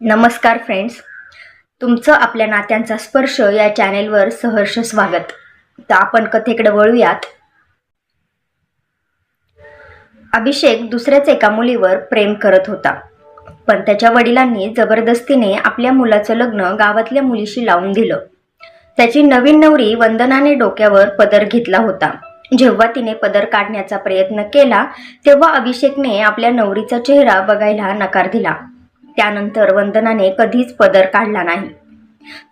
नमस्कार फ्रेंड्स, तुमचं आपल्या नात्यांचा स्पर्श या चॅनेलवर सहर्ष स्वागत. तर आपण कथेकडे वळूयात. अभिषेक दुसऱ्याच एका मुलीवर प्रेम करत होता, पण त्याच्या वडिलांनी जबरदस्तीने आपल्या मुलाचं लग्न गावातल्या मुलीशी लावून दिलं. त्याची नवीन नवरी वंदनाने डोक्यावर पदर घेतला होता. जेव्हा तिने पदर काढण्याचा प्रयत्न केला तेव्हा अभिषेकने आपल्या नवरीचा चेहरा बघायला नकार दिला. त्यानंतर वंदनाने कधीच पदर काढला नाही.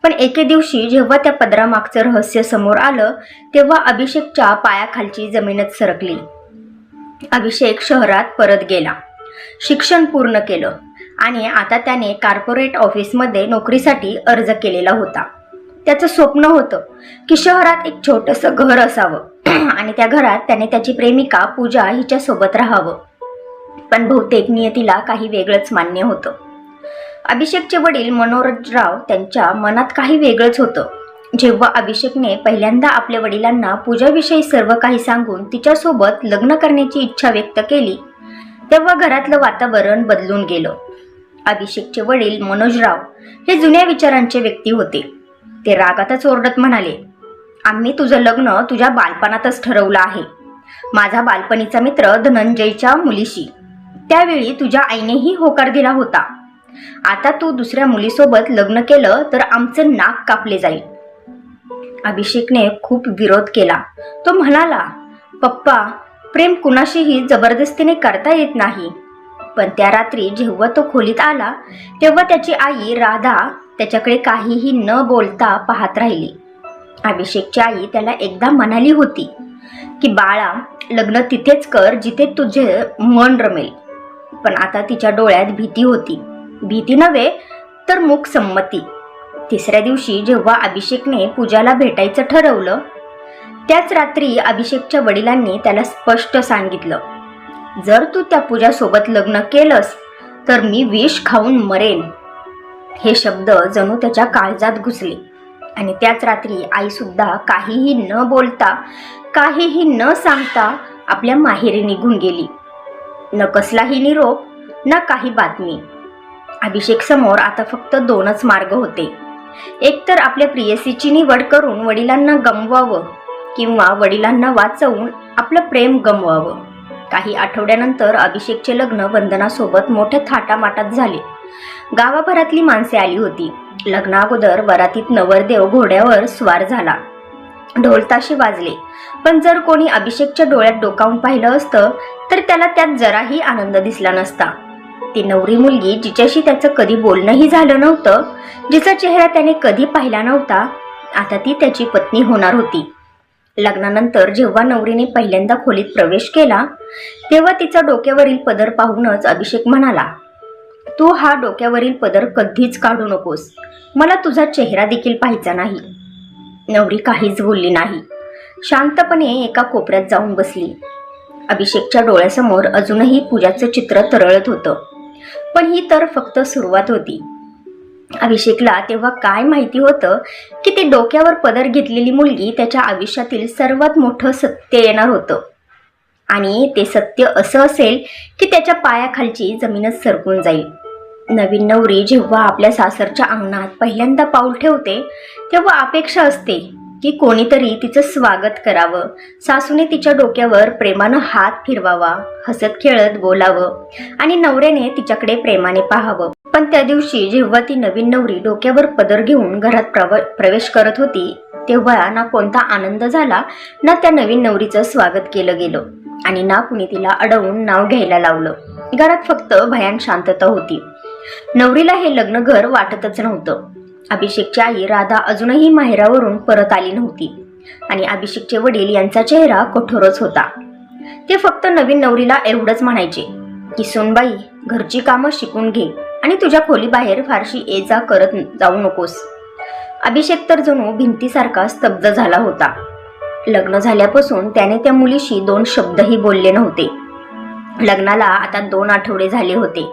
पण एके दिवशी जेव्हा त्या पदरामागचं रहस्य समोर आलं तेव्हा अभिषेकच्या पायाखालची जमीनच सरकली. अभिषेक शहरात परत गेला, शिक्षण पूर्ण केलं आणि आता त्याने कॉर्पोरेट ऑफिसमध्ये नोकरीसाठी अर्ज केलेला होता. त्याचं स्वप्न होतं की शहरात एक छोटंसं घर असावं आणि त्या घरात त्याने त्याची प्रेमिका पूजा हिच्यासोबत राहावं. पण बहुतेक नियतीला काही वेगळंच मान्य होतं. अभिषेकचे वडील मनोहरराव त्यांच्या मनात काही वेगळंच होतं. जेव्हा अभिषेकने पहिल्यांदा आपल्या वडिलांना पूजाविषयी सर्व काही सांगून तिच्यासोबत लग्न करण्याची इच्छा व्यक्त केली तेव्हा घरातलं वातावरण बदलून गेलं. अभिषेकचे वडील मनोजराव हे जुन्या विचारांचे व्यक्ती होते. ते रागातच ओरडत म्हणाले, आम्ही तुझं लग्न तुझ्या बालपणातच ठरवलं आहे, माझा बालपणीचा मित्र धनंजयच्या मुलीशी. त्यावेळी तुझ्या आईनेही होकार दिला होता. आता तू दुसऱ्या मुलीसोबत लग्न केलं तर आमचं नाक कापले जाईल. अभिषेकने खूप विरोध केला. तो म्हणाला, पप्पा, प्रेम कुणाशीही जबरदस्तीने करता येत नाही. पण त्या रात्री जेव्हा तो खोलीत आला तेव्हा त्याची आई राधा त्याच्याकडे काहीही न बोलता पाहत राहिली. अभिषेकची आई त्याला एकदा म्हणाली होती की बाळा, लग्न तिथेच कर जिथे तुझे मन रमेल. पण आता तिच्या डोळ्यात भीती होती. भीती नव्हे तर मूक संमती. तिसऱ्या दिवशी जेव्हा अभिषेकने पूजाला भेटायचं ठरवलं त्याच रात्री अभिषेकच्या वडिलांनी त्याला स्पष्ट सांगितलं, जर तू त्या पूजासोबत लग्न केलंस तर मी विष खाऊन मरेन. हे शब्द जणू त्याच्या काळजात घुसले आणि त्याच रात्री आई सुद्धा काहीही न बोलता, काहीही न सांगता आपल्या माहेरी निघून गेली. न कसलाही निरोप, ना काही बातमी. अभिषेक समोर आता फक्त दोनच मार्ग होते. एक तर आपल्या प्रियसीची निवड करून वडिलांना गमवावं किंवा वडिलांना वाचवून आपलं प्रेम गमवावं. काही आठवड्यानंतर अभिषेकचे लग्न वंदनासोबत मोठ्या थाटामाटात झाले. गावाभरातली माणसे आली होती. लग्नाअगोदर वरातीत नवरदेव घोड्यावर स्वार झाला, ढोलताशे वाजले. पण जर कोणी अभिषेकच्या डोळ्यात डोकावून पाहिलं असतं तर त्याला त्यात जराही आनंद दिसला नसता. ती नवरी मुलगी जिच्याशी त्याचं कधी बोलणंही झालं नव्हतं, जिचा चेहरा त्याने कधी पाहिला नव्हता, आता ती त्याची पत्नी होणार होती. लग्नानंतर जेव्हा नवरीने पहिल्यांदा खोलीत प्रवेश केला तेव्हा तिचा डोक्यावरील पदर पाहूनच अभिषेक म्हणाला, तू हा डोक्यावरील पदर कधीच काढू नकोस, मला तुझा चेहरा देखील पाहायचा नाही. नवरी काहीच बोलली नाही. शांतपणे एका कोपऱ्यात जाऊन बसली. अभिषेकच्या डोळ्यासमोर अजूनही पूजाचं चित्र तरळत होतं. पण ही तर फक्त सुरुवात होती. अभिषेकला तेव्हा काय माहिती होतं की ती डोक्यावर पदर घेतलेली मुलगी त्याच्या आयुष्यातील सर्वात मोठं सत्य येणार होतं. आणि ते सत्य असं असेल की त्याच्या पायाखालची जमीनच सरकून जाईल. नवीन नवरी जेव्हा आपल्या सासरच्या अंगणात पहिल्यांदा पाऊल ठेवते तेव्हा अपेक्षा असते की कोणीतरी तिचं स्वागत करावं, सासूने तिच्या डोक्यावर प्रेमानं हात फिरवावा, हसत खेळत बोलावं आणि नवऱ्याने तिच्याकडे प्रेमाने पाहावं. पण त्या दिवशी जेव्हा ती नवीन नवरी डोक्यावर पदर घेऊन घरात प्रवेश करत होती तेव्हा ना कोणता आनंद झाला, ना त्या नवीन नवरीचं स्वागत केलं गेलं आणि ना कुणी तिला अडवून नाव घ्यायला लावलं. घरात फक्त भयान शांतता होती. नवरीला हे लग्न घर वाटतच नव्हतं. अभिषेकची आई राधा अजूनही माहेरावरून परत आली नव्हती आणि अभिषेकचे वडील यांचा चेहरा कठोरच होता. ते फक्त नवीन नवरीला एवढंच म्हणायचे की सोनबाई, घरची कामं शिकून घे आणि तुझ्या खोलीबाहेर फारशी ये जा करत जाऊ नकोस. अभिषेक तर जणू भिंतीसारखा स्तब्ध झाला होता. लग्न झाल्यापासून त्याने त्या मुलीशी 2 शब्दही बोलले नव्हते. लग्नाला आता 2 आठवडे झाले होते.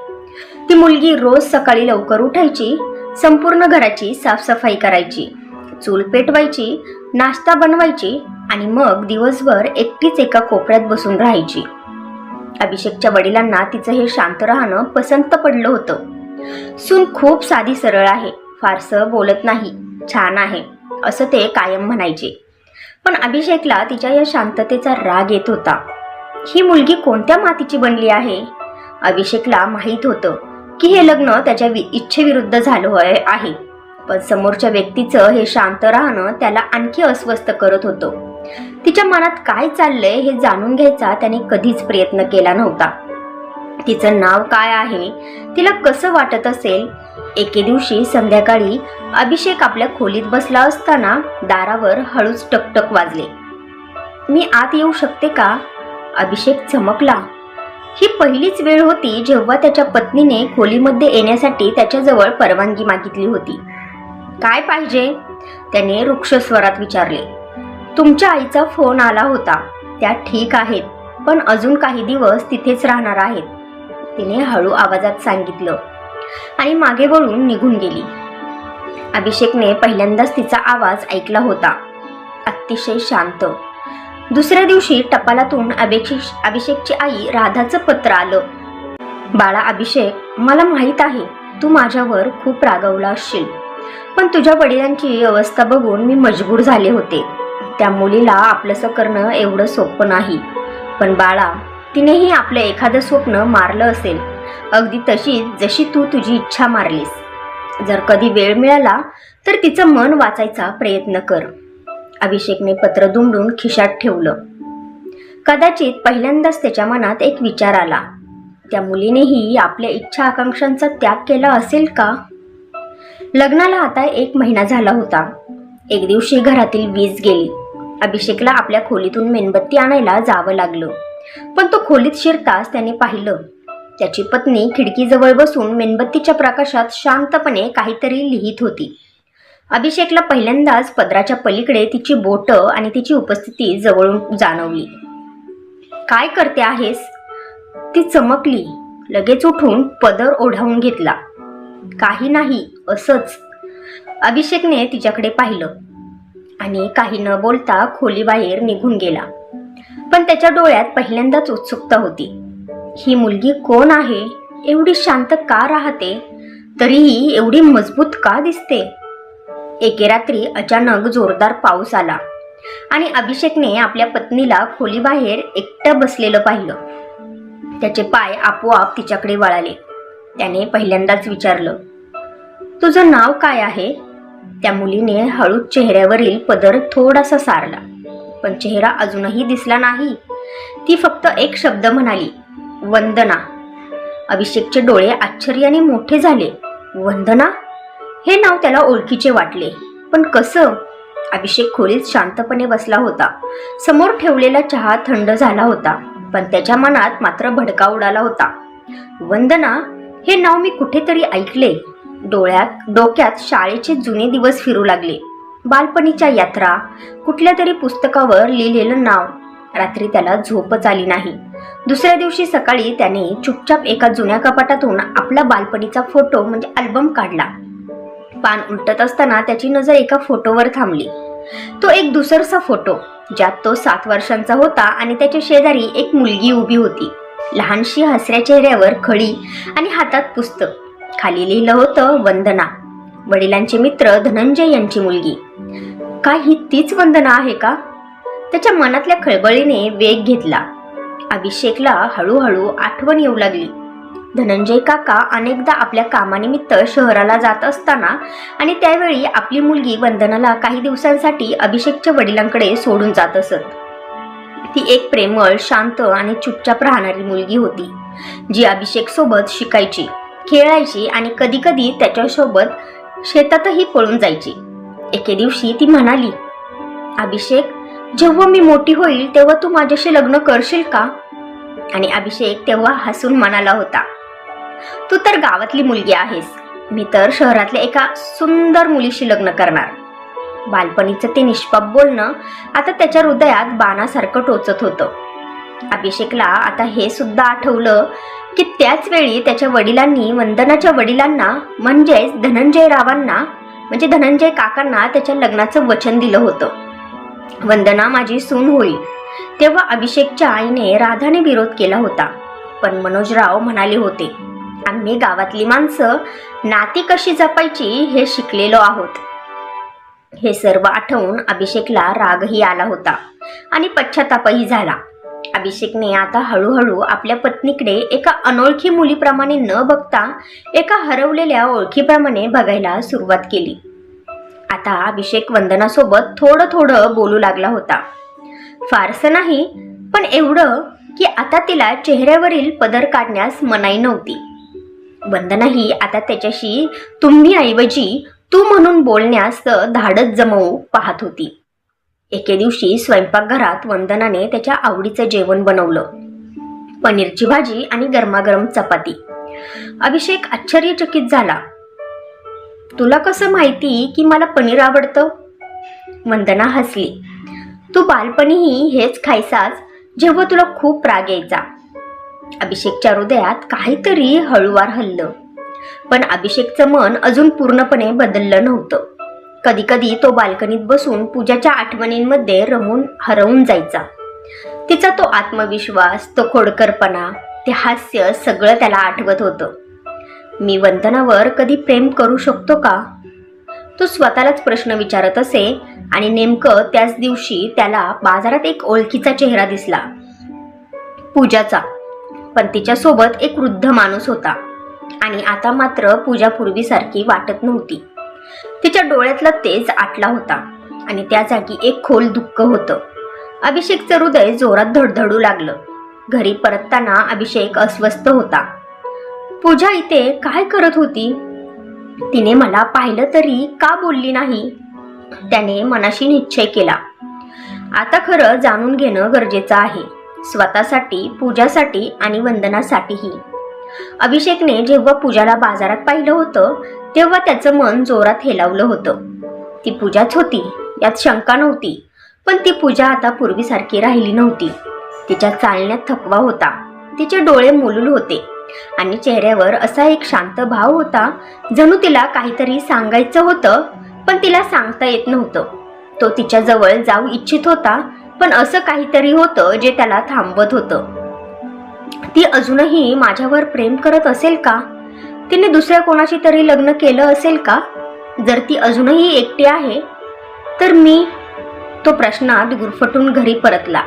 ती मुलगी रोज सकाळी लवकर उठायची, संपूर्ण घराची साफसफाई करायची, चूल पेटवायची, नाश्ता बनवायची आणि मग दिवसभर एकटीच एका कोपऱ्यात बसून राहायची. अभिषेकच्या वडिलांना तिचं हे शांत राहणं पसंत पडलं होतं. सून खूप साधी सरळ आहे, फारसं बोलत नाही, छान आहे असं ते कायम म्हणायचे. पण अभिषेकला तिच्या या शांततेचा राग येत होता. ही मुलगी कोणत्या मातीची बनली आहे? अभिषेकला माहीत होतं की हे लग्न त्याच्या इच्छेविरुद्ध झालं आहे, पण समोरच्या व्यक्तीचं हे शांत राहणं त्याला आणखी अस्वस्थ करत होतं. तिच्या मनात काय चाललंय हे जाणून घ्यायचा त्याने कधीच प्रयत्न केला नव्हता. तिचं नाव काय आहे, तिला कसं वाटत असेल. एके दिवशी संध्याकाळी अभिषेक आपल्या खोलीत बसला असताना दारावर हळूच टकटक वाजले. मी आत येऊ शकते का? अभिषेक चमकला. ही पहिलीच वेळ होती जेव्हा त्याच्या पत्नीने खोलीमध्ये येण्यासाठी त्याच्याजवळ परवानगी मागितली होती. काय पाहिजे? त्याने रुक्ष स्वरात विचारले. तुमच्या आईचा फोन आला होता, त्या ठीक आहेत, पण अजून काही दिवस तिथेच राहणार आहेत, तिने हळू आवाजात सांगितलं आणि मागे वळून निघून गेली. अभिषेकने पहिल्यांदाच तिचा आवाज ऐकला होता, अतिशय शांत. दुसऱ्या दिवशी टपालातून अभिषेकची आई राधाचं पत्र आलं. बाळा अभिषेक, मला माहीत आहे तू माझ्यावर खूप रागावला असशील, पण तुझ्या वडिलांची अवस्था बघून मी मजबूर झाले होते. त्या मुलीला आपलंसं करणं एवढं सोपं नाही, पण बाळा, तिनेही आपलं एखादं स्वप्न मारलं असेल, अगदी तशीच जशी तू तुझी इच्छा मारलीस. जर कधी वेळ मिळाला तर तिचं मन वाचायचा प्रयत्न कर. अभिषेकने पत्र दुमडून खिशात ठेवलं. कदाचित पहिल्यांदाच त्याच्या मनात एक विचार आला, त्या मुलीनेही आपल्या इच्छा आकांक्षांचा त्याग केला असेल का? लग्नाला आता 1 महिना झाला होता. एक दिवशी घरातील वीज गेली. अभिषेकला आपल्या खोलीतून मेणबत्ती आणायला जावं लागलं, पण तो खोलीत शिरताच त्याने पाहिलं, त्याची पत्नी खिडकीजवळ बसून मेणबत्तीच्या प्रकाशात शांतपणे काहीतरी लिहित होती. अभिषेकला पहिल्यांदाच पदराच्या पलीकडे तिची बोटं आणि तिची उपस्थिती जवळून जाणवली. काय करते आहेस? ती चमकली. लगेच उठून पदर ओढावून घेतला. काही नाही, असंच. अभिषेकने तिच्याकडे पाहिलं आणि काही न बोलता खोलीबाहेर निघून गेला. पण त्याच्या डोळ्यात पहिल्यांदाच उत्सुकता होती. ही मुलगी कोण आहे? एवढी शांत का राहते? तरीही एवढी मजबूत का दिसते? एके रात्री अचानक जोरदार पाऊस आला आणि अभिषेकने आपल्या पत्नीला खोलीबाहेर एकटं बसलेलं पाहिलं. त्याचे पाय आपोआप तिच्याकडे वळाले. त्याने पहिल्यांदाच विचारलं, तुझं नाव काय आहे? त्या मुलीने हळूच चेहऱ्यावरील पदर थोडासा सारला, पण चेहरा अजूनही दिसला नाही. ती फक्त एक शब्द म्हणाली, वंदना. अभिषेकचे डोळे आश्चर्याने मोठे झाले. वंदना? हे नाव त्याला ओळखीचे वाटले, पण कसं? अभिषेक खोलीत शांतपणे बसला होता. समोर ठेवलेला चहा थंड झाला होता, पण त्याच्या मनात मात्र भडका उडाला होता. वंदना हे नाव मी कुठेतरी ऐकले. डोक्यात शाळेचे जुने दिवस फिरू लागले. बालपणीच्या यात्रा, कुठल्या तरी पुस्तकावर लिहिलेलं नाव. रात्री त्याला झोपच आली नाही. दुसऱ्या दिवशी सकाळी त्याने चुपचाप एका जुन्या कपाटातून आपला बालपणीचा फोटो म्हणजे अल्बम काढला. पान उलटत असताना त्याची नजर एका फोटोवर थांबली. तो एक दुसरसा फोटो, ज्यात तो 7 वर्षांचा होता आणि त्याच्या शेजारी एक मुलगी उभी होती. लहानशी हसऱ्या चेहऱ्यावर खळी आणि हातात पुस्तक. खाली लिहिलं होतं, वंदना, वडिलांचे मित्र धनंजय यांची मुलगी. काय ही तीच वंदना आहे का? त्याच्या मनातल्या खळबळीने वेग घेतला. अभिषेकला हळूहळू आठवण येऊ लागली. धनंजय काका अनेकदा आपल्या कामानिमित्त शहराला जात असताना आणि त्यावेळी आपली मुलगी वंदनाला काही दिवसांसाठी अभिषेकच्या वडिलांकडे सोडून जात असत. ती एक प्रेमळ, शांत आणि चुपचाप राहणारी मुलगी होती, जी अभिषेक सोबत शिकायची, खेळायची आणि कधी कधी त्याच्यासोबत शेतातही पळून जायची. एके दिवशी ती म्हणाली, अभिषेक, जेव्हा मी मोठी होईल तेव्हा तू माझ्याशी लग्न करशील का? आणि अभिषेक तेव्हा हसून म्हणाला होता, तू तर गावातली मुलगी आहेस, मी तर शहरातल्या एका सुंदर मुलीशी लग्न करणार. बालपणीचं ते निष्पाप बोलणं आता त्याच्या हृदयात बाणासारखं टोचत होतं. अभिषेकला आता हे सुद्धा आठवलं की त्याच वेळी त्याच्या वडिलांनी वंदनाच्या वडिलांना म्हणजेच धनंजय काकांना त्याच्या लग्नाचं वचन दिलं होतं. वंदना माझी सून होईल. तेव्हा अभिषेकच्या आईने राधाने विरोध केला होता, पण मनोजराव म्हणाले होते, आम्ही गावातली माणसं नाती कशी जपायची हे शिकलेलो आहोत. हे सर्व आठवून अभिषेकला रागही आला होता आणि पश्चातापही झाला. अभिषेकने आता हळूहळू आपल्या पत्नीकडे एका अनोळखी मुलीप्रमाणे न बघता एका हरवलेल्या ओळखीप्रमाणे बघायला सुरुवात केली. आता अभिषेक वंदनासोबत थोडं थोडं बोलू लागला होता. फारसं नाही, पण एवढं की आता तिला चेहऱ्यावरील पदर काढण्यास मनाई नव्हती. वंदनाही आता त्याच्याशी तुम्ही ऐवजी तू म्हणून बोलण्यास धाडस जमवू पाहत होती. एके दिवशी स्वयंपाकघरात वंदनाने त्याच्या आवडीचं जेवण बनवलं. पनीरची भाजी आणि गरमागरम चपाती. अभिषेक आश्चर्यचकित झाला. तुला कसं माहिती की मला पनीर आवडतं? वंदना हसली. तू बालपणीही हेच खायचास जेव्हा तुला खूप राग यायचा. अभिषेकच्या हृदयात काहीतरी हळूवार हललं, पण अभिषेकचं मन अजून पूर्णपणे बदललं नव्हतं. कधी कधी तो बाल्कनीत बसून पूजाच्या आठवणींमध्ये हरवून जायचा. तिचा तो आत्मविश्वास, तो खोडकरपणा, ते हास्य सगळं त्याला आठवत होतं. मी वंदनावर कधी प्रेम करू शकतो का? तो स्वतःलाच प्रश्न विचारत असे आणि नेमकं त्याच दिवशी त्याला बाजारात एक ओळखीचा चेहरा दिसला. पूजाचा. पण तिच्यासोबत एक वृद्ध माणूस होता आणि आता मात्र पूजा पूर्वीसारखी वाटत नव्हती. तिच्या डोळ्यातला तेज आटला होता आणि त्या जागी एक खोल दुःख होतं. अभिषेकचं हृदय जोरात धडधडू लागलं. घरी परतताना अभिषेक अस्वस्थ होता. पूजा इथे काय करत होती? तिने मला पाहिलं तरी का बोलली नाही? त्याने मनाशी निश्चय केला. आता खरं जाणून घेणं गरजेचं आहे, स्वतःसाठी, पूजासाठी आणि वंदनासाठीही. अभिषेकने जेव्हा पूजाला बाजारात पाहिलं होतं तेव्हा त्याचं मन जोरात हेलावलं होतं. ती पूजाच होती यात शंका नव्हती, पण ती पूजा आता पूर्वीसारखी राहिली नव्हती. तिच्या चालण्यात थकवा होता, तिचे डोळे मुलूल होते आणि चेहऱ्यावर असा एक शांत भाव होता, जणू तिला काहीतरी सांगायचं होतं पण तिला सांगता येत नव्हतं. तो तिच्या जवळ जाऊ इच्छित होता, पण असं काहीतरी होतं जे त्याला थांबवत होतं. ती अजूनही माझ्यावर प्रेम करत असेल का? तिने दुसऱ्या कोणाशी तरी लग्न केलं असेल का? जर ती अजूनही एकटी आहे तर मी? तो प्रश्नात गुरफटून घरी परतला.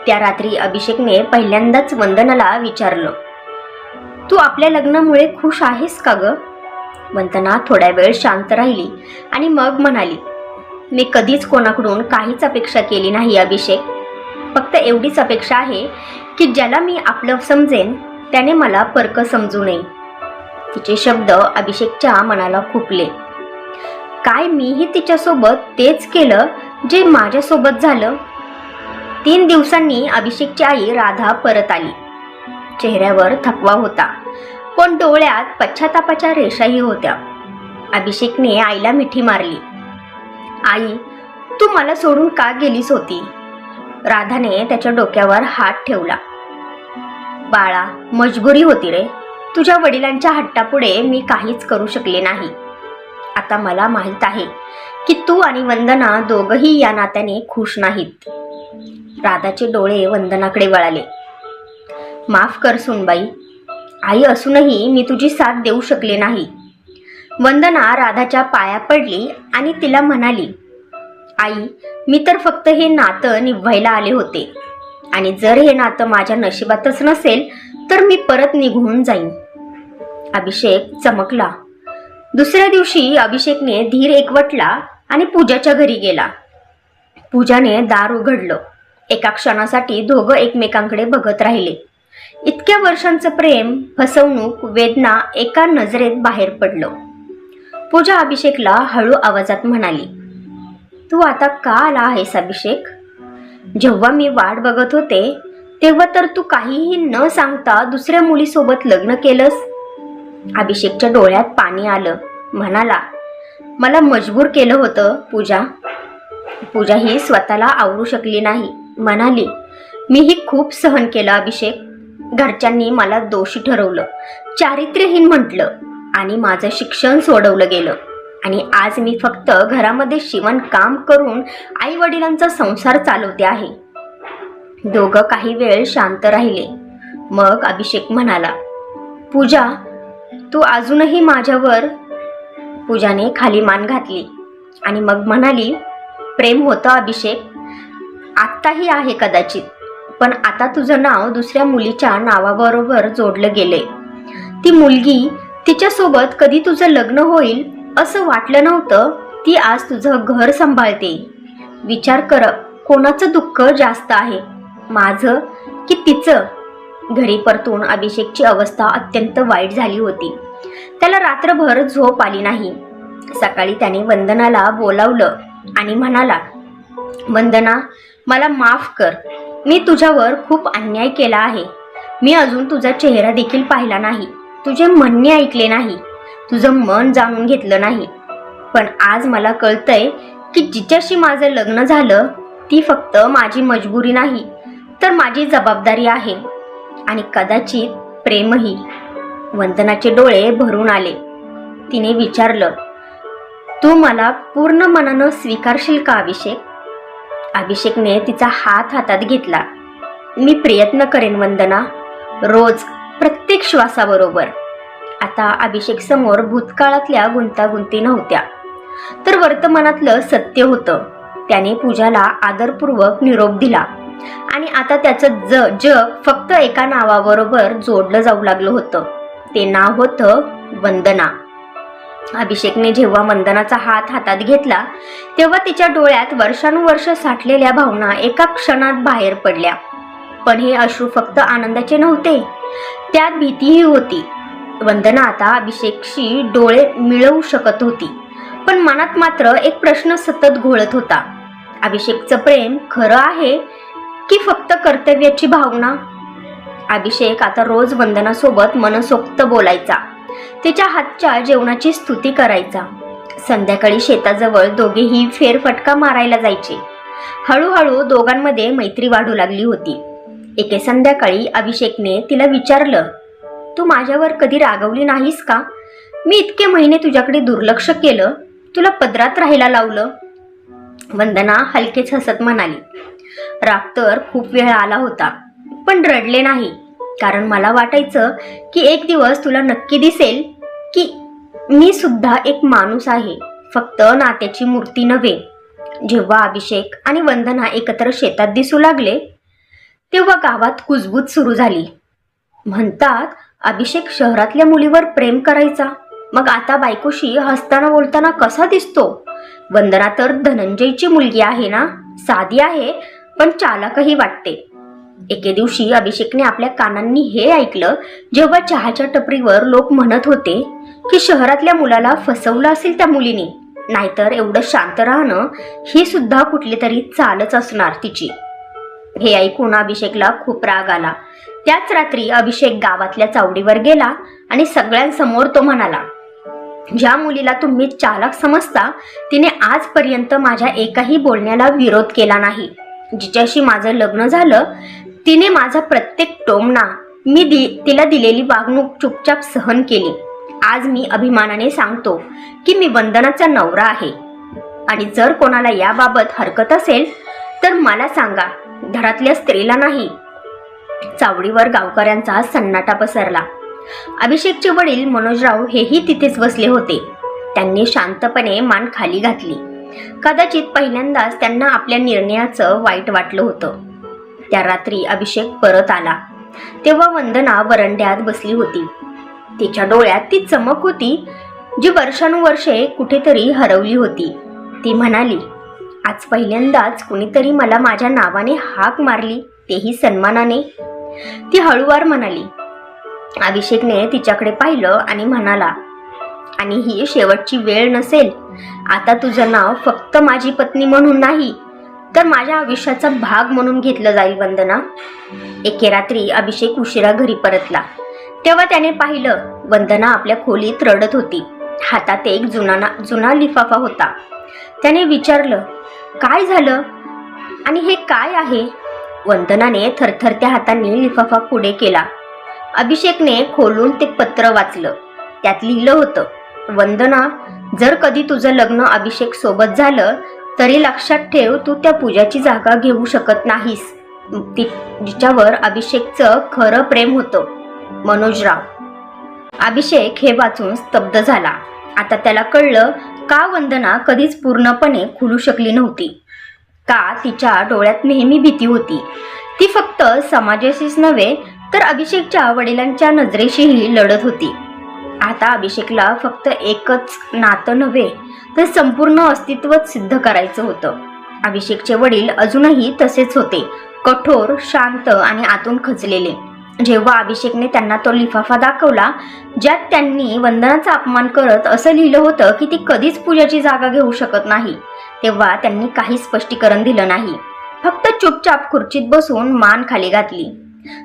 त्या रात्री अभिषेकने पहिल्यांदाच वंदनाला विचारलं, तू आपल्या लग्नामुळे खुश आहेस का ग? वंदना थोड्या वेळ शांत राहिली आणि मग म्हणाली, मी कधीच कोणाकडून काहीच अपेक्षा केली नाही अभिषेक. फक्त एवढीच अपेक्षा आहे की ज्याला मी आपलं समजेन त्याने मला परक समजू नये. तिचे शब्द अभिषेकच्या मनाला खुपले. काय मीही तिच्यासोबत तेच केलं जे माझ्यासोबत झालं? 3 दिवसांनी अभिषेकची आई राधा परत आली. चेहऱ्यावर थकवा होता, पण डोळ्यात पश्चातापाच्या रेषाही होत्या. अभिषेकने आईला मिठी मारली. आई, तू मला सोडून का गेलीस होती? राधाने त्याच्या डोक्यावर हात ठेवला. बाळा, मजबुरी होती रे. तुझ्या वडिलांच्या हट्टापुढे मी काहीच करू शकले नाही. आता मला माहित आहे की तू आणि वंदना दोघंही या नात्याने खुश नाहीत. राधाचे डोळे वंदनाकडे वळाले. माफ कर सुनबाई, आई असूनही मी तुझी साथ देऊ शकले नाही. वंदना राधाच्या पाया पडली आणि तिला म्हणाली, आई, मी तर फक्त हे नातं निभवायला आले होते आणि जर हे नातं माझ्या नशिबातच नसेल तर मी परत निघून जाईन. अभिषेक चमकला. दुसऱ्या दिवशी अभिषेकने धीर एकवटला आणि पूजाच्या घरी गेला. पूजाने दार उघडलं. एका क्षणासाठी दोघं एकमेकांकडे बघत राहिले. इतक्या वर्षांचं प्रेम, फसवणूक, वेदना एका नजरेत बाहेर पडलं. पूजा अभिषेकला हळू आवाजात म्हणाली, तू आता का आला आहेस अभिषेक? जेव्हा मी वाट बघत होते तेव्हा तर तू काहीही न सांगता दुसऱ्या मुलीसोबत लग्न केलंस. अभिषेकच्या डोळ्यात पाणी आलं. म्हणाला, मला मजबूर केलं होतं पूजा. पूजा ही स्वतःला आवरू शकली नाही. म्हणाली, मीही खूप सहन केलं अभिषेक. घरच्यांनी मला दोषी ठरवलं, चारित्र्यहीन म्हटलं आणि माझं शिक्षण सोडवलं गेलं आणि आज मी फक्त घरामध्ये शिवणकाम करून आई वडिलांचा संसार चालवते आहे. दोघं काही वेळ शांत राहिले. मग अभिषेक म्हणाला, पूजा, तू अजूनही माझ्यावर. पूजाने खाली मान घातली आणि मग म्हणाली, प्रेम होतं अभिषेक, आत्ताही आहे कदाचित, पण आता तुझं नाव दुसऱ्या मुलीच्या नावाबरोबर जोडलं गेले. ती मुलगी, तिच्यासोबत कधी तुझं लग्न होईल असं वाटलं नव्हतं, ती आज तुझं घर सांभाळते. विचार कर, कोणाचं दुःख जास्त आहे, माझं की तिचं? घरी परतून अभिषेकची अवस्था अत्यंत वाईट झाली होती. त्याला रात्रभर झोप आली नाही. सकाळी त्याने वंदनाला बोलावलं आणि म्हणाला, वंदना, मला माफ कर, मी तुझ्यावर खूप अन्याय केला आहे. मी अजून तुझा चेहरा देखील पाहिला नाही, तुझे म्हणणे ऐकले नाही, तुझं मन जाणून घेतलं नाही. पण आज मला कळतंय की जिच्याशी माझं लग्न झालं ती फक्त माझी मजबुरी नाही, तर माझी जबाबदारी आहे आणि कदाचित प्रेमही. वंदनाचे डोळे भरून आले. तिने विचारलं, तू मला पूर्ण मनानं स्वीकारशील का अभिषेक? अभिषेकने तिचा हात हातात घेतला. मी प्रयत्न करेन वंदना, रोज, प्रत्येक श्वासाबरोबर. आता अभिषेक समोर भूतकाळातल्या गुंतागुंती नव्हत्या, तर वर्तमानातलं सत्य होतं. त्याने पूजाला आदरपूर्वक निरोप दिला आणि आता त्याचं जग फक्त एका नावाबरोबर जोडलं जाऊ लागलं होतं. ते नाव होतं वंदना. अभिषेकने जेव्हा वंदनाचा हात हातात घेतला तेव्हा तिच्या डोळ्यात वर्षानुवर्ष साठलेल्या भावना एका क्षणात बाहेर पडल्या. पण हे अश्रू फक्त आनंदाचे नव्हते, त्यात भीतीही होती. वंदना आता अभिषेकशी डोळे मिळवू शकत होती, पण मनात मात्र एक प्रश्न सतत घोळत होता. अभिषेकचं प्रेम खरं आहे की फक्त कर्तव्याची भावना? अभिषेक आता रोज वंदनासोबत मनसोक्त बोलायचा, तिच्या हातच्या जेवणाची स्तुती करायचा. संध्याकाळी शेताजवळ दोघेही फेरफटका मारायला जायचे. हळूहळू दोघांमध्ये मैत्री वाढू लागली होती. एके संध्याकाळी अभिषेकने तिला विचारलं, तू माझ्यावर कधी रागवली नाहीस का? मी इतके महिने तुझ्याकडे दुर्लक्ष केलं, तुला पदरात राहायला लावलं. वंदना हलकेच हसत म्हणाली, राग तर खूप वेळा आला होता, पण रडले नाही, कारण मला वाटायचं की एक दिवस तुला नक्की दिसेल की मी सुद्धा एक माणूस आहे, फक्त नात्याची मूर्ती नव्हे. जेव्हा अभिषेक आणि वंदना एकत्र शेतात दिसू लागले तेव्हा गावात कुजबूज सुरू झाली. म्हणतात अभिषेक शहरातल्या मुलीवर प्रेम करायचा, मग आता बायकोशी हसताना बोलताना कसा दिसतो? वंदना तर धनंजयची मुलगी आहे ना, साधी आहे पण चालाकही वाटते. एके दिवशी अभिषेकने आपल्या कानांनी हे ऐकलं जेव्हा चहाच्या टपरीवर लोक म्हणत होते की शहरातल्या मुलाला फसवलं असेल त्या मुलीने, नाहीतर एवढं शांत राहणं ही सुद्धा कुठली तरी चालच असणार तिची. हे ऐकून अभिषेकला खूप राग आला. त्याच रात्री अभिषेक गावातल्या चावडीवर गेला आणि सगळ्यांसमोर तो म्हणाला, ज्या मुलीला तुम्ही चालाक समजता तिने आजपर्यंत माझ्या एकाही बोलण्याला विरोध केला नाही. जिच्याशी माझं लग्न झालं तिने माझा प्रत्येक टोमणा, तिला दिलेली वागणूक चुपचाप सहन केली. आज मी अभिमानाने सांगतो की मी वंदनाचा नवरा आहे आणि जर कोणाला याबाबत हरकत असेल तर मला सांगा, घरातल्या स्त्रीला नाही. चावडीवर गावकऱ्यांचा सन्नाटा पसरला. अभिषेकचे वडील मनोजराव हेही तिथेच बसले होते. त्यांनी शांतपणे मान खाली घातली. कदाचित पहिल्यांदाच त्यांना आपल्या निर्णयाचं वाईट वाटलं होतं. त्या रात्री अभिषेक परत आला तेव्हा वंदना वरंड्यात बसली होती. तिच्या डोळ्यात ती चमक होती जी वर्षानुवर्षे कुठेतरी हरवली होती. ती म्हणाली, आज पहिल्यांदाच कुणीतरी मला माझ्या नावाने हाक मारली, तेही सन्मानाने. ती हळूवार म्हणाली. अभिषेकने तिच्याकडे पाहिलं आणि म्हणाला, आणि ही शेवटची वेळ नसेल. आता तुझं नाव फक्त माझी पत्नी म्हणून नाही तर माझ्या आयुष्याचा भाग म्हणून घेतलं जाईल वंदना. एके रात्री अभिषेक उशिरा घरी परतला तेव्हा त्याने पाहिलं वंदना आपल्या खोलीत रडत होती. हातात एक जुना लिफाफा होता. त्याने विचारलं, काय झालं आणि हे काय आहे? वंदनाने थरथरत्या हातांनी लिफाफा पुढे केला. अभिषेकने खोलून ते पत्र वाचलं. त्यात लिहिलं होतं, वंदना, जर कधी तुझं लग्न अभिषेक सोबत झालं तरी लक्षात ठेव, तू त्या पूजाची जागा घेऊ शकत नाहीस. जिच्यावर अभिषेकचं खरं प्रेम होतं. मनोजराव. अभिषेक हे वाचून स्तब्ध झाला. आता त्याला कळलं का वंदना कधीच पूर्णपणे खुलू शकली नव्हती, का तिच्या डोळ्यात नेहमी भीती होती. ती फक्त समाजाशीच नव्हे तर अभिषेकच्या वडिलांच्या नजरेशीही लढत होती. आता अभिषेकला फक्त एकच नातं नव्हे तर संपूर्ण अस्तित्वच सिद्ध करायचं होतं. अभिषेकचे वडील अजूनही तसेच होते, कठोर, शांत आणि आतून खचलेले. जेव्हा अभिषेकने त्यांना तो लिफाफा दाखवला ज्यात त्यांनी वंदनाचा अपमान करत असं लिहिलं होतं की ती कधीच पूजाची जागा घेऊ शकत नाही, तेव्हा त्यांनी काही स्पष्टीकरण दिलं नाही. फक्त चुपचाप खुर्चीत बसून मान खाली घातली.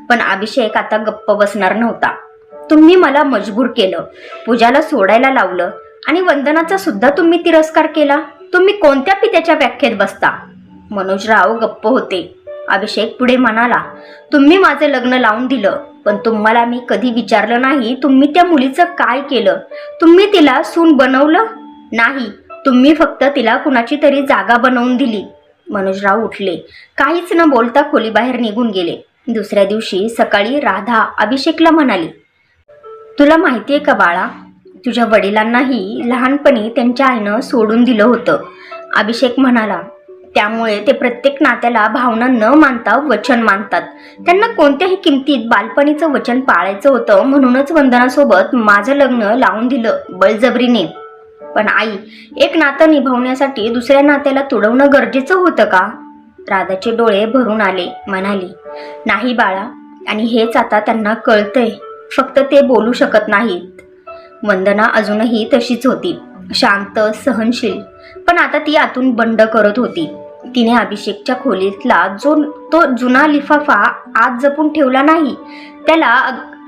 पण अभिषेक आता गप्प बसणार नव्हता. तुम्ही मला मजबूर केलं, पूजाला सोडायला लावलं आणि वंदनाचा सुद्धा तुम्ही तिरस्कार केला. तुम्ही कोणत्या पित्याच्या व्याख्येत बसता? मनोजराव गप्प होते. अभिषेक पुढे म्हणाला, तुम्ही माझं लग्न लावून दिलं, पण तुम्हाला मी कधी विचारलं नाही तुम्ही त्या मुलीचं काय केलं. तुम्ही तिला सून बनवलं नाही, तुम्ही फक्त तिला कुणाची तरी जागा बनवून दिली. मनोजराव उठले, काहीच न बोलता खोलीबाहेर निघून गेले. दुसऱ्या दिवशी सकाळी राधा अभिषेकला म्हणाली, तुला माहितीये का बाळा, तुझ्या वडिलांनाही लहानपणी त्यांच्या आईनं सोडून दिलं होतं. अभिषेक म्हणाला, त्यामुळे ते प्रत्येक नात्याला भावना न मानता वचन मानतात. त्यांना कोणत्याही किमतीत बालपणीचं वचन पाळायचं होतं, म्हणूनच वंदनासोबत माझं लग्न लावून दिलं बळजबरीने. पण आई, एक नातं निभावण्यासाठी दुसऱ्या नात्याला तुडवणं गरजेचं होतं का? राधाचे डोळे भरून आले. म्हणाली, नाही बाळा, आणि हेच आता त्यांना कळतंय, फक्त ते बोलू शकत नाहीत. वंदना अजूनही तशीच होती, शांत, सहनशील, पण आता ती आतून बंड करत होती. तिने अभिषेकच्या खोलीतला तो जुना लिफाफा आत जपून ठेवला नाही, त्याला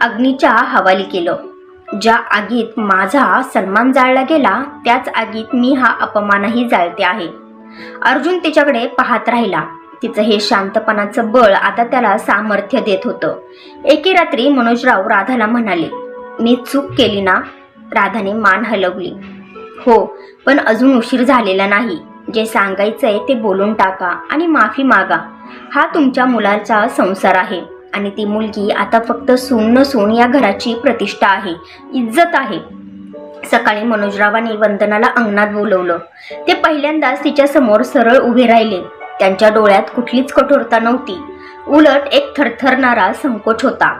अग्नीच्या हवाली केलं. ज्या आगीत माझा सन्मान जाळला गेला त्याच आगीत मी हा अपमानही जाळते आहे. अर्जुन तिच्याकडे पाहत राहिला. तिचं हे शांतपणाचं बळ आता त्याला सामर्थ्य देत होतं. एके रात्री मनोजराव राधाला म्हणाले, मी चूक केली ना? राधाने मान हलवली. हो, पण अजून उशीर झालेला नाही. जे सांगायचंय ते बोलून टाका आणि माफी मागा. हा तुमच्या मुलाचा संसार आहे आणि ती मुलगी आता फक्त सून नसून या घराची प्रतिष्ठा आहे, इज्जत आहे. सकाळी मनोजरावांनी वंदनाला अंगणात बोलवलं. ते पहिल्यांदाच तिच्या समोर सरळ उभे राहिले. त्यांच्या डोळ्यात कुठलीच कठोरता नव्हती, उलट एक थरथरणारा संकोच होता.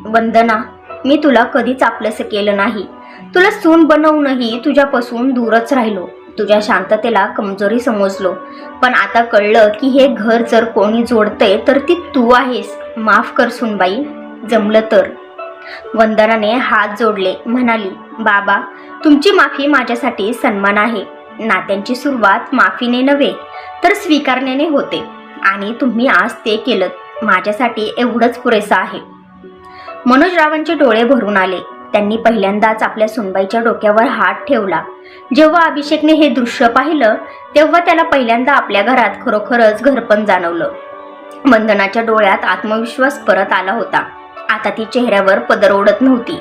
वंदना, मी तुला कधीच आपलंसं केलं नाही. तुला सून बनवूनही तुझ्यापासून दूरच राहिलो. तुझ्या शांततेला कमजोरी समजलो, पण आता कळलं की हे घर जर कोणी जोडतंय तर ती तू आहेस. माफ कर सुनबाई, जमलं तर. वंदनाने हात जोडले. म्हणाली, बाबा, तुमची माफी माझ्यासाठी सन्मान आहे. नात्यांची सुरुवात माफीने नव्हे तर स्वीकारण्याने होते आणि तुम्ही आज ते केलं. माझ्यासाठी एवढंच पुरेसं आहे. मनोजरावांचे डोळे भरून आले. त्यांनी पहिल्यांदाच आपल्या सुनबाईच्या डोक्यावर हात ठेवला. जेव्हा अभिषेकने हे दृश्य पाहिलं तेव्हा त्याला पहिल्यांदा आपल्या घरात खरोखरच घरपण जाणवलं. वंदनाच्या डोळ्यात आत्मविश्वास परत आला होता. आता ती चेहऱ्यावर पदर ओढत नव्हती.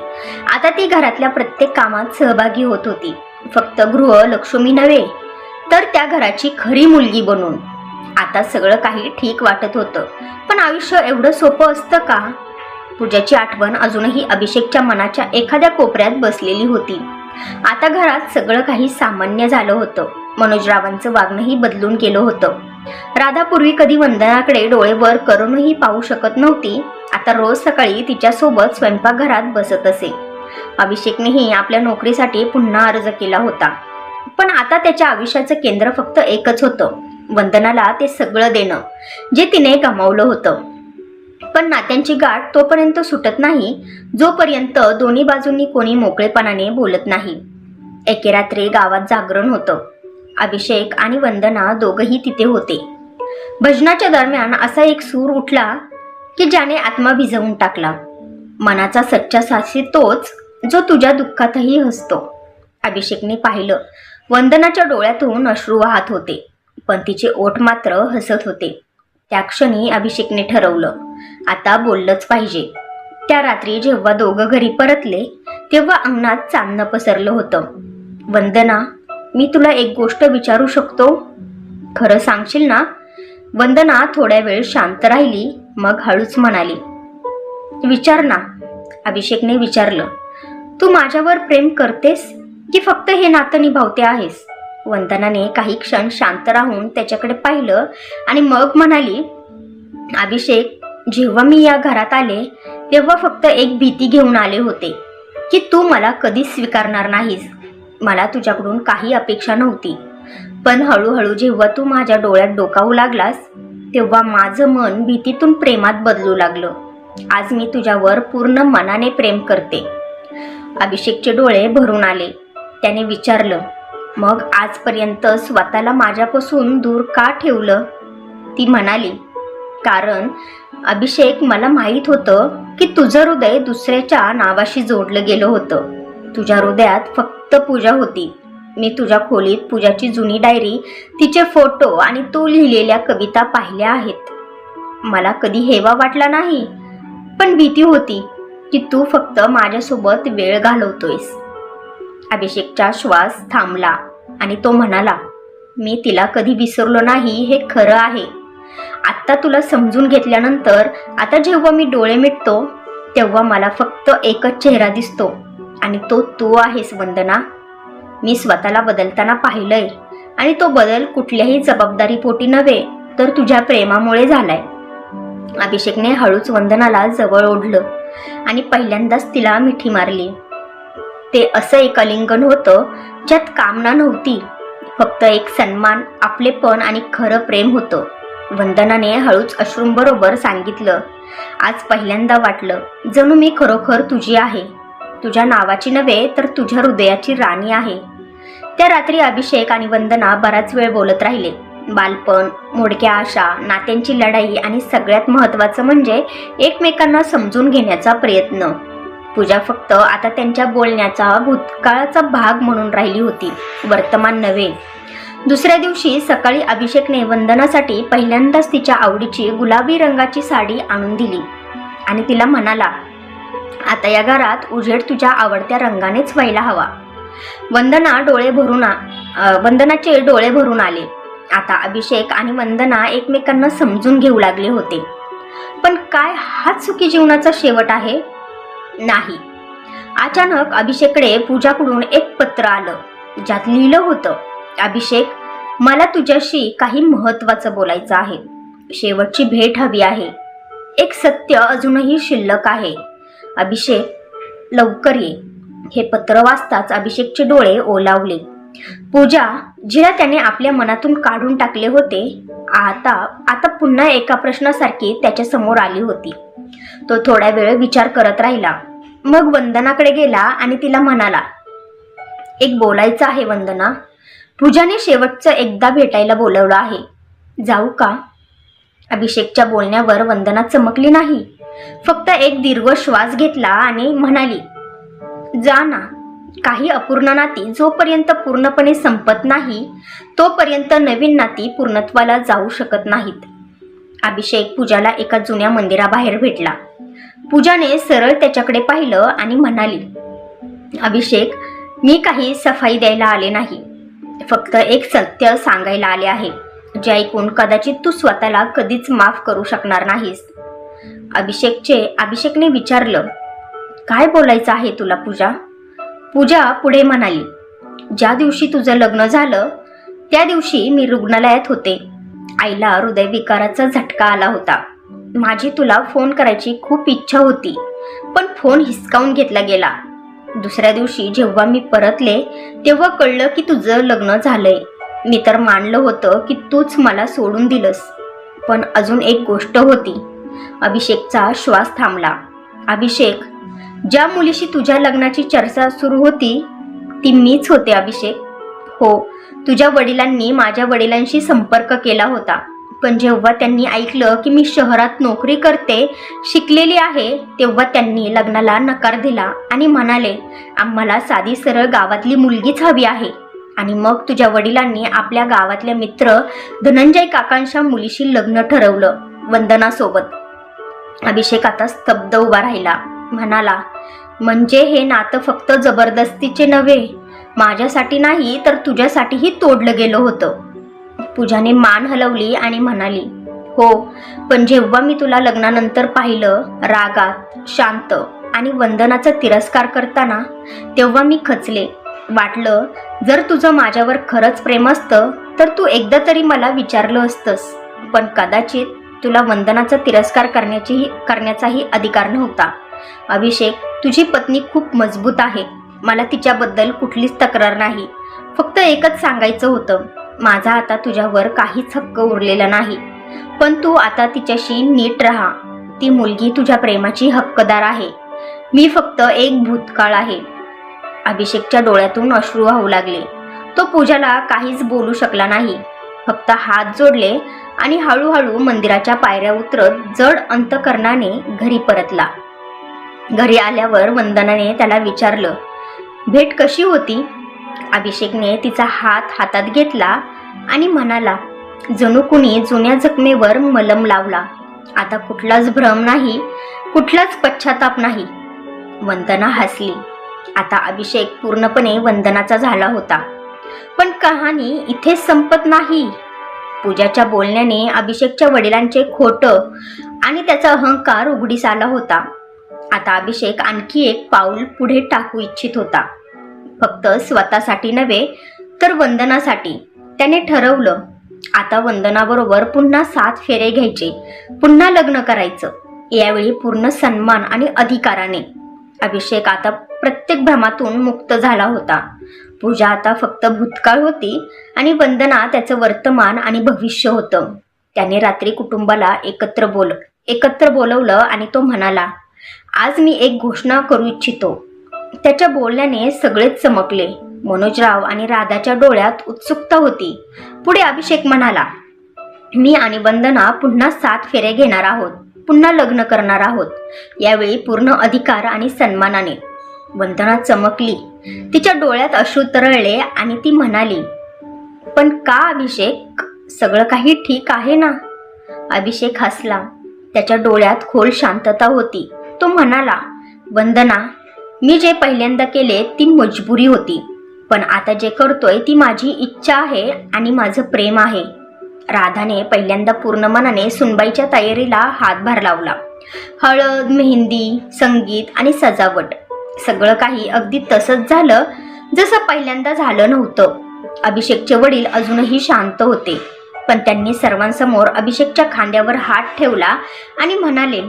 आता ती घरातल्या प्रत्येक कामात सहभागी होत होती, फक्त गृहलक्ष्मी नव्हे तर त्या घराची खरी मुलगी बनून. आता सगळं काही ठीक वाटत होतं, पण आयुष्य एवढं सोपं असतं का? पूजाची आठवण अजूनही अभिषेकच्या मनाच्या एखाद्या कोपऱ्यात बसलेली होती. आता घरात सगळं काही सामान्य झालं होतं. मनोजरावांचं वागणंही बदलून गेलं होतं. राधा पूर्वी कधी वंदनाकडे डोळे वर करूनही पाहू शकत नव्हती. आता रोज सकाळी तिच्यासोबत स्वयंपाकघरात बसत असे. अभिषेकनेही आपल्या नोकरीसाठी पुन्हा अर्ज केला होता, पण आता त्याच्या आयुष्याचं केंद्र फक्त एकच होतं, वंदनाला ते सगळं देणं जे तिने गमावलं होतं. पण नात्यांची गाठ तोपर्यंत सुटत नाही जोपर्यंत दोन्ही बाजूंनी कोणी मोकळेपणाने बोलत नाही. एके रात्री गावात जागरण होतं. अभिषेक आणि वंदना दोघंही तिथे होते. भजनाच्या दरम्यान असा एक सूर उठला की ज्याने आत्मा भिजवून टाकला. मनाचा सच्चा साक्षी तोच जो तुझ्या दुःखातही हसतो. अभिषेकने पाहिलं, वंदनाच्या डोळ्यातून अश्रू वाहत होते, पण तिचे ओठ मात्र हसत होते. त्या क्षणी अभिषेकने ठरवलं, आता बोललंच पाहिजे. त्या रात्री जेव्हा दोघं घरी परतले तेव्हा अंगणात चांदणं पसरलं होतं. वंदना, मी तुला एक गोष्ट विचारू शकतो? खरं सांगशील ना? वंदना थोड्या वेळ शांत राहिली, मग हळूच म्हणाली, विचार ना. अभिषेकने विचारलं, तू माझ्यावर प्रेम करतेस की फक्त हे नातं निभावते आहेस? वंदनाने काही क्षण शांत राहून त्याच्याकडे पाहिलं आणि मग म्हणाली, अभिषेक, जेव्हा मी या घरात आले तेव्हा फक्त एक भीती घेऊन आले होते की तू मला कधीच स्वीकारणार नाहीस. मला तुझ्याकडून काही अपेक्षा नव्हती. पण हळूहळू जेव्हा तू माझ्या डोळ्यात डोकावू लागलास तेव्हा माझं मन भीतीतून प्रेमात बदलू लागलं. आज मी तुझ्यावर पूर्ण मनाने प्रेम करते. अभिषेकचे डोळे भरून आले. त्याने विचारलं, मग आजपर्यंत स्वतःला माझ्यापासून दूर का ठेवलं? ती म्हणाली, कारण अभिषेक, मला माहीत होतं की तुझं हृदय दुसऱ्याच्या नावाशी जोडलं गेलं होतं. तुझ्या हृदयात फक्त पूजा होती. मी तुझ्या खोलीत पूजाची जुनी डायरी, तिचे फोटो आणि तू लिहिलेल्या कविता पाहिल्या आहेत. मला कधी हेवा वाटला नाही, पण भीती होती की तू फक्त माझ्यासोबत वेळ घालवतोयस. अभिषेकचा श्वास थांबला आणि तो म्हणाला, मी तिला कधी विसरलो नाही, हे खरं आहे. आत्ता तुला समजून घेतल्यानंतर आता जेव्हा मी डोळे मिटतो तेव्हा मला फक्त एकच चेहरा दिसतो आणि तो तू आहेस वंदना. मी स्वतःला बदलताना पाहिलंय आणि तो बदल कुठल्याही जबाबदारीपोटी नव्हे तर तुझ्या प्रेमामुळे झालाय. अभिषेकने हळूच वंदनाला जवळ ओढलं आणि पहिल्यांदाच तिला मिठी मारली. ते असं एक आलिंगन होतं ज्यात कामना नव्हती, फक्त एक सन्मान, आपलेपण आणि खरं प्रेम होतं. वंदनाने हळूच अश्रूंबरोबर सांगितलं, आज पहिल्यांदा वाटलं जणू मी खरोखर तुझी आहे. तुझ्या नावाची नव्हे तर तुझ्या हृदयाची राणी आहे. त्या रात्री अभिषेक आणि वंदना बराच वेळ बोलत राहिले. बालपण, मोडक्या आशा, नात्यांची लढाई आणि सगळ्यात महत्त्वाचं म्हणजे एकमेकांना समजून घेण्याचा प्रयत्न. पूजा फक्त आता त्यांच्या बोलण्याचा भूतकाळाचा भाग म्हणून राहिली होती, वर्तमान नव्हे. दुसऱ्या दिवशी सकाळी अभिषेकने वंदनासाठी पहिल्यांदाच तिच्या आवडीची गुलाबी रंगाची साडी आणून दिली आणि तिला म्हणाला, आता या घरात उजेड तुझ्या आवडत्या रंगानेच व्हायला हवा. वंदनाचे डोळे भरून आले. आता अभिषेक आणि वंदना एकमेकांना समजून घेऊ लागले होते. पण काय हाच सुखी जीवनाचा शेवट आहे? नाही. अचानक अभिषेककडे पूजाकडून एक पत्र आलं ज्यात लिहिलं होतं, अभिषेक, मला तुझ्याशी काही महत्त्वाचं बोलायचं आहे. शेवटची भेट हवी आहे. एक सत्य अजूनही शिल्लक आहे. अभिषेक, लवकर ये. हे पत्र वाचताच अभिषेकचे डोळे ओलावले. पूजा, जिला त्याने आपल्या मनातून काढून टाकले होते, आता पुन्हा एका प्रश्नासारखी त्याच्या समोर आली होती. तो थोडा वेळ विचार करत राहिला. मग वंदनाकडे गेला आणि तिला म्हणाला, एक बोलायचं आहे वंदना. पूजाने शेवटचं एकदा भेटायला बोलवलं आहे. जाऊ का? अभिषेकच्या बोलण्यावर वंदना चमकली नाही, फक्त एक दीर्घ श्वास घेतला आणि म्हणाली, जा ना. काही अपूर्ण नाती जोपर्यंत पूर्णपणे संपत नाही तोपर्यंत नवीन नाती पूर्णत्वाला जाऊ शकत नाहीत. अभिषेक पूजाला एका जुन्या मंदिराबाहेर भेटला. पूजाने सरळ त्याच्याकडे पाहिलं आणि म्हणाली, अभिषेक, मी काही सफाई द्यायला आले नाही, फक्त एक सत्य सांगायला आले आहे, जे ऐकून कदाचित तू स्वतःला कधीच माफ करू शकणार नाहीस. अभिषेकने विचारलं, काय बोलायचं आहे तुला पूजा? पूजा पुढे म्हणाली, ज्या दिवशी तुझं लग्न झालं त्या दिवशी मी रुग्णालयात होते. आईला हृदयविकाराचा झटका आला होता. माझी तुला फोन करायची खूप इच्छा होती, पण फोन हिसकावून घेतला गेला. दुसऱ्या दिवशी जेव्हा मी परतले तेव्हा कळलं की तुझं लग्न झालंय. मी तर मानलं होतं की तूच मला सोडून दिलंस. पण अजून एक गोष्ट होती. अभिषेकचा श्वास थांबला. अभिषेक, ज्या मुलीशी तुझ्या लग्नाची चर्चा सुरू होती ती मीच होते. अभिषेक, हो, तुझ्या वडिलांनी माझ्या वडिलांशी संपर्क केला होता, पण जेव्हा त्यांनी ऐकलं की मी शहरात नोकरी करते, शिकलेली आहे, तेव्हा त्यांनी लग्नाला नकार दिला आणि म्हणाले, आम्हाला साधी सरळ गावातली मुलगीच हवी आहे. आणि मग तुझ्या वडिलांनी आपल्या गावातल्या मित्र धनंजय काकांच्या मुलीशी लग्न ठरवलं, वंदनासोबत. अभिषेक आता स्तब्ध उभा राहिला. म्हणाला, म्हणजे हे नातं फक्त जबरदस्तीचे नव्हे, माझ्यासाठी नाही तर तुझ्यासाठीही तोडलं गेलं होतं. पूजाने मान हलवली आणि म्हणाली, हो, पण जेव्हा मी तुला लग्नानंतर पाहिलं, रागात, शांत, आणि वंदनाचा तिरस्कार करताना तेव्हा मी खचले. वाटलं जर तुझं माझ्यावर खरंच प्रेम असतं तर तू एकदा तरी मला विचारलं असतंस. पण कदाचित तुला वंदनाचा तिरस्कार करण्याचाही अधिकार नव्हता. अभिषेक, तुझी पत्नी खूप मजबूत आहे. मला तिच्याबद्दल कुठलीच तक्रार नाही. फक्त एकच सांगायचं होतं, माझा आता तुझ्यावर काहीच हक्क उरलेला नाही. पण तू आता तिच्याशी नीट राहा. ती मुलगी तुझ्या प्रेमाची हक्कदार आहे. मी फक्त एक भूतकाळ आहे. अभिषेकच्या डोळ्यातून अश्रू वाहू लागले. तो पूजाला काहीच बोलू शकला नाही. फक्त हात जोडले आणि हळूहळू मंदिराच्या पायऱ्या उतरत जड अंतकरणाने घरी परतला. घरी आल्यावर वंदनाने त्याला विचारलं, भेट कशी होती? अभिषेकने तिचा हात हातात घेतला आणि म्हणाला, जणू कुणी जुन्या जखमेवर मलम लावला. आता कुठलाच भ्रम नाही, कुठलाच पश्चाताप नाही. वंदना हसली. आता अभिषेक पूर्णपणे वंदनाचा झाला होता. पण कहाणी इथेच संपत नाही. पूजाच्या बोलण्याने अभिषेकच्या वडिलांचे खोटं आणि त्याचा अहंकार उघडीस आला होता. आता अभिषेक आणखी एक पाऊल पुढे टाकू इच्छित होता. फक्त स्वतःसाठी नव्हे तर वंदनासाठी. त्याने ठरवलं, आता वंदनाबरोबर पुन्हा 7 फेरे घ्यायचे, पुन्हा लग्न करायचं. यावेळी पूर्ण सन्मान आणि अधिकाराने. अभिषेक आता प्रत्येक भ्रमातून मुक्त झाला होता. पूजा आता फक्त भूतकाळ होती आणि वंदना त्याचं वर्तमान आणि भविष्य होतं. त्याने रात्री कुटुंबाला एकत्र बोलवलं आणि तो म्हणाला, आज मी एक घोषणा करू इच्छितो. त्याच्या बोलण्याने सगळेच चमकले. मनोजराव आणि राधाच्या डोळ्यात उत्सुकता होती. पुढे अभिषेक म्हणाला, मी आणि वंदना पुन्हा 7 फेरे घेणार आहोत, पुन्हा लग्न करणार आहोत. यावेळी पूर्ण अधिकार आणि सन्मानाने. वंदना चमकली. तिच्या डोळ्यात अश्रू तरळले आणि ती म्हणाली, पण का अभिषेक? सगळं काही ठीक आहे ना? अभिषेक हसला. त्याच्या डोळ्यात खोल शांतता होती. तो म्हणाला, वंदना, मी जे पहिल्यांदा केले ती मजबुरी होती. पण आता जे करतोय ती माझी इच्छा आहे आणि माझं प्रेम आहे. राधाने पहिल्यांदा पूर्ण मनाने सुनबाईच्या तयारीला हातभार लावला. हळद, मेहंदी, संगीत आणि सजावट सगळं काही अगदी तसंच झालं जसं पहिल्यांदा झालं नव्हतं. अभिषेकचे वडील अजूनही शांत होते. पण त्यांनी सर्वांसमोर अभिषेकच्या खांद्यावर हात ठेवला आणि म्हणाले,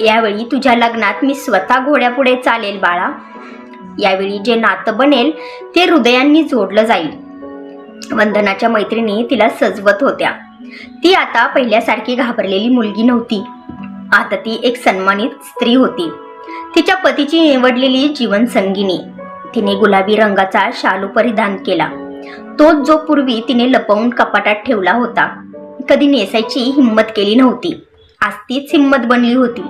यावेळी तुझ्या लग्नात मी स्वतः घोड्यापुढे चालेल बाळा. यावेळी जे नातं बनेल ते हृदयांनी जोडलं जाईल. वंदनाच्या मैत्रिणी तिला सजवत होत्या. ती आता पहिल्यासारखी घाबरलेली मुलगी नव्हती. आता ती एक सन्मानित स्त्री होती. तिच्या पतीची निवडलेली जीवनसंगिनी. तिने गुलाबी रंगाचा शालू परिधान केला. तोच जो पूर्वी तिने लपवून कपाटात ठेवला होता. कधी नेसायची हिंमत केली नव्हती. आज तीच हिंमत बनली होती.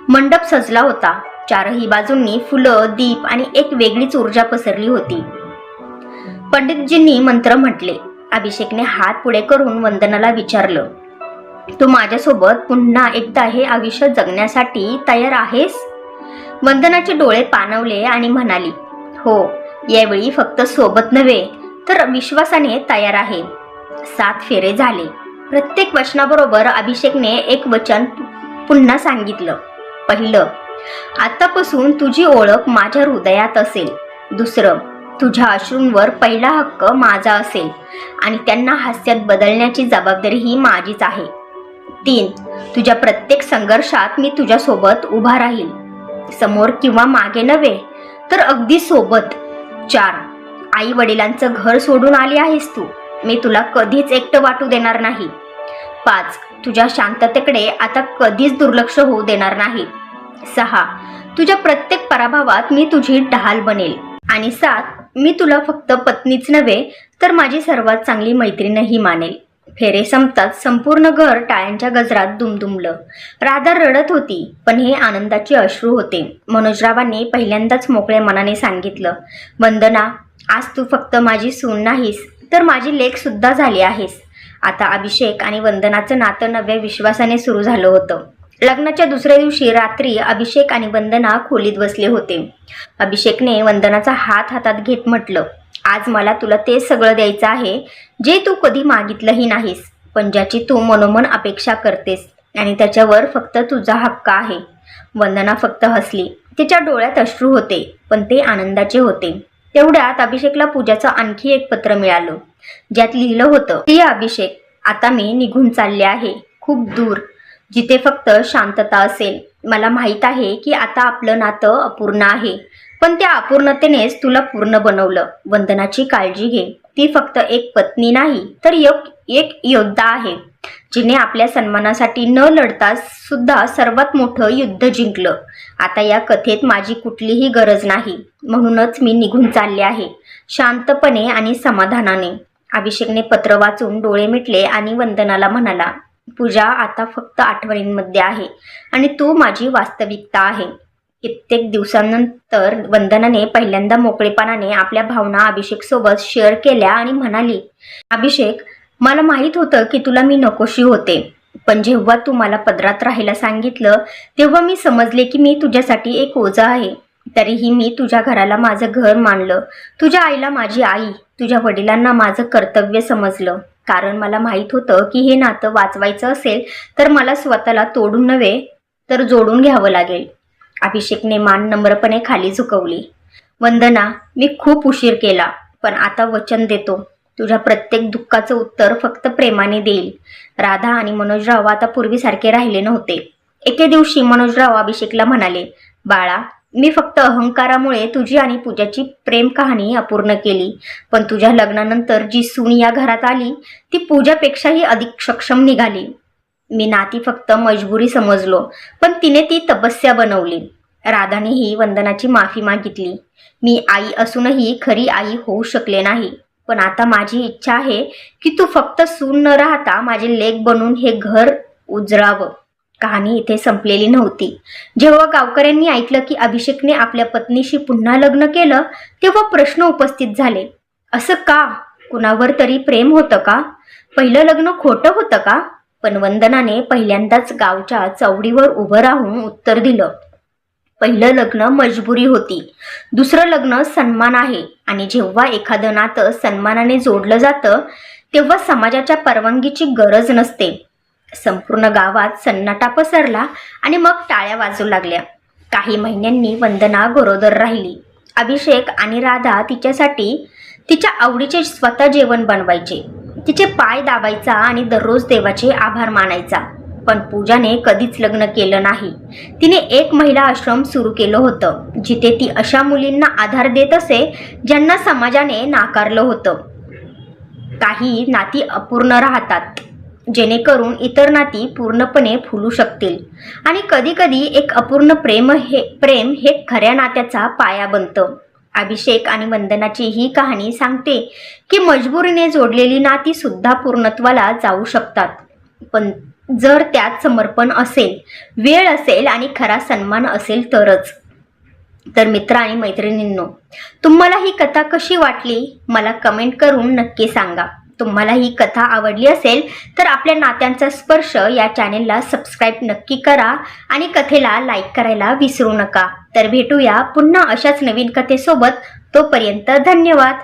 मंडप सजला होता. चारही बाजूंनी फुलं, दीप आणि एक वेगळीच ऊर्जा पसरली होती. पंडितजींनी मंत्र म्हटले. अभिषेकने हात पुढे करून वंदनाला विचारलं, तू माझ्यासोबत पुन्हा एकदा हे आयुष्य जगण्यासाठी तयार आहेस? वंदनाचे डोळे पाणवले आणि म्हणाली, हो, यावेळी फक्त सोबत नव्हे तर विश्वासाने तयार आहे. 7 फेरे झाले. प्रत्येक वचनाबरोबर अभिषेकने एक वचन पुन्हा सांगितलं. पहिलं, आतापासून तुझी ओळख माझ्या हृदयात असेल. दुसरं, तुझ्या अश्रूंवर पहिला हक्क माझा असेल आणि त्यांना हास्यात बदलण्याची जबाबदारी ही माझीच आहे. 3, तुझ्या प्रत्येक संघर्षात मी तुझ्यासोबत उभा राहील. समोर किंवा मागे नव्हे तर अगदी सोबत. 4, आई वडिलांचं घर सोडून आली आहेस तू. मी तुला कधीच एकटं वाटू देणार नाही. 5, तुझ्या शांततेकडे आता कधीच दुर्लक्ष होऊ देणार नाही. 6, तुझ्या प्रत्येक पराभवात मी तुझी ढाल बनेल. आणि 7, मी तुला फक्त पत्नीच नव्हे तर माझी सर्वात चांगली मैत्रीणही मानेल. फेरे संपताच संपूर्ण घर टाळ्यांच्या गजरात दुमदुमलं. राधा रडत होती, पण हे आनंदाचे अश्रू होते. मनोजरावांनी पहिल्यांदाच मोकळ्या मनाने सांगितलं, वंदना, आज तू फक्त माझी सून नाहीस तर माझी लेक सुद्धा झाली आहेस. आता अभिषेक आणि वंदनाचं नातं नव्या विश्वासाने सुरू झालं होतं. लग्नाच्या दुसऱ्या दिवशी रात्री अभिषेक आणि वंदना खोलीत बसले होते. अभिषेकने वंदनाचा हात हातात घेत म्हटलं, आज मला तुला ते सगळं द्यायचं आहे जे तू कधी मागितलंही नाहीस, पण ज्याची तू मनोमन अपेक्षा करतेस आणि त्याच्यावर फक्त तुझा हक्क आहे. वंदना फक्त हसली. तिच्या डोळ्यात अश्रू होते, पण ते आनंदाचे होते. तेवढ्यात अभिषेकला पूजाचं आणखी एक पत्र मिळालं, ज्यात लिहिलं होतं, "प्रिय अभिषेक, आता मी निघून चालले आहे, खूप दूर, जिथे फक्त शांतता असेल. मला माहीत आहे की आता आपलं नातं अपूर्ण आहे, पण त्या अपूर्णतेनेच तुला पूर्ण बनवलं. वंदनाची काळजी घे. ती फक्त एक पत्नी नाही, तर एक योद्धा आहे, जिने आपल्या सन्मानासाठी न लढता सुद्धा सर्वात मोठं युद्ध जिंकलं. आता या कथेत माझी कुठलीही गरज नाही, म्हणूनच मी निघून चालले आहे, शांतपणे आणि समाधानाने." अभिषेकने पत्र वाचून डोळे मिटले आणि वंदनाला म्हणाला, "पूजा आता फक्त आठवणींमध्ये आहे आणि तू माझी वास्तविकता आहे." कित्येक दिवसांनंतर वंदनाने पहिल्यांदा मोकळेपणाने आपल्या भावना अभिषेकसोबत शेअर केल्या आणि म्हणाली, "अभिषेक, मला माहीत होतं की तुला मी नकोशी होते, पण जेव्हा तू मला पदरात राहायला सांगितलं तेव्हा मी समजले की मी तुझ्यासाठी एक ओझं आहे. तरीही मी तुझ्या घराला माझं घर मानलं, तुझ्या आईला माझी आई, तुझ्या वडिलांना माझं कर्तव्य समजलं. कारण मला माहीत होतं की हे नातं वाचवायचं असेल तर मला स्वतःला तोडून नव्हे तर जोडून घ्यावं लागेल." अभिषेकने मान नम्रपणे खाली झुकवली. "वंदना, मी खूप उशीर केला, पण आता वचन देतो, तुझ्या प्रत्येक दुःखाचं उत्तर फक्त प्रेमाने देईल." राधा आणि मनोजराव आता पूर्वीसारखे राहिले नव्हते. एके दिवशी मनोजराव अभिषेकला म्हणाले, "बाळा, मी फक्त अहंकारामुळे तुझी आणि पूजाची प्रेम कहाणी अपूर्ण केली, पण तुझ्या लग्नानंतर जी सून या घरात आली ती पूजापेक्षाही अधिक सक्षम निघाली. मी नाती फक्त मजबुरी समजलो, पण तिने ती तपस्या बनवली." राधानेही वंदनाची माफी मागितली. "मी आई असूनही खरी आई होऊ शकले नाही, पण आता माझी इच्छा आहे की तू फक्त सून न राहता माझे लेक बनून हे घर उजळावं." कहाणी इथे संपलेली नव्हती. जेव्हा गावकऱ्यांनी ऐकलं की अभिषेकने आपल्या पत्नीशी पुन्हा लग्न केलं तेव्हा प्रश्न उपस्थित झाले, असं का? कुणावर तरी प्रेम होतं का? पहिलं लग्न खोटं होतं का? पण वंदनाने पहिल्यांदाच गावच्या चौडीवर उभं राहून उत्तर दिलं, "पहिलं लग्न मजबुरी होती, दुसरं लग्न सन्मान आहे. आणि जेव्हा एखादं नातं सन्मानाने जोडलं जातं तेव्हा समाजाच्या परवानगीची गरज नसते." संपूर्ण गावात सन्नाटा पसरला आणि मग टाळ्या वाजू लागल्या. काही महिन्यांनी वंदना गरोदर राहिली. अभिषेक आणि राधा तिच्यासाठी तिच्या आवडीचे स्वतः जेवण बनवायचे, तिचे पाय दाबायचा आणि दररोज देवाचे आभार मानायचा. पण पूजाने कधीच लग्न केलं नाही. तिने एक महिला आश्रम सुरू केलं होतं, जिथे ती अशा मुलींना आधार देत असे ज्यांना समाजाने नाकारलं होतं. काही नाती अपूर्ण राहतात, जेणेकरून इतर नाती पूर्णपणे फुलू शकतील. आणि कधी कधी एक अपूर्ण प्रेम हे खऱ्या नात्याचा पाया बनतं. अभिषेक आणि वंदनाची ही कहाणी सांगते की मजबुरीने जोडलेली नाती सुद्धा पूर्णत्वाला जाऊ शकतात, पण जर त्यात समर्पण असेल, वेळ असेल आणि खरा सन्मान असेल तरच. तर मित्र आणि मैत्रिणींनो, तुम्हाला ही कथा कशी वाटली मला कमेंट करून नक्की सांगा. तुम्हाला ही कथा आवडली असेल तर आपल्या नात्यांचा स्पर्श या चॅनेलला सबस्क्राईब नक्की करा आणि कथेला लाईक करायला विसरू नका. तर भेटूया पुन्हा अशाच नवीन कथेसोबत. तोपर्यंत धन्यवाद.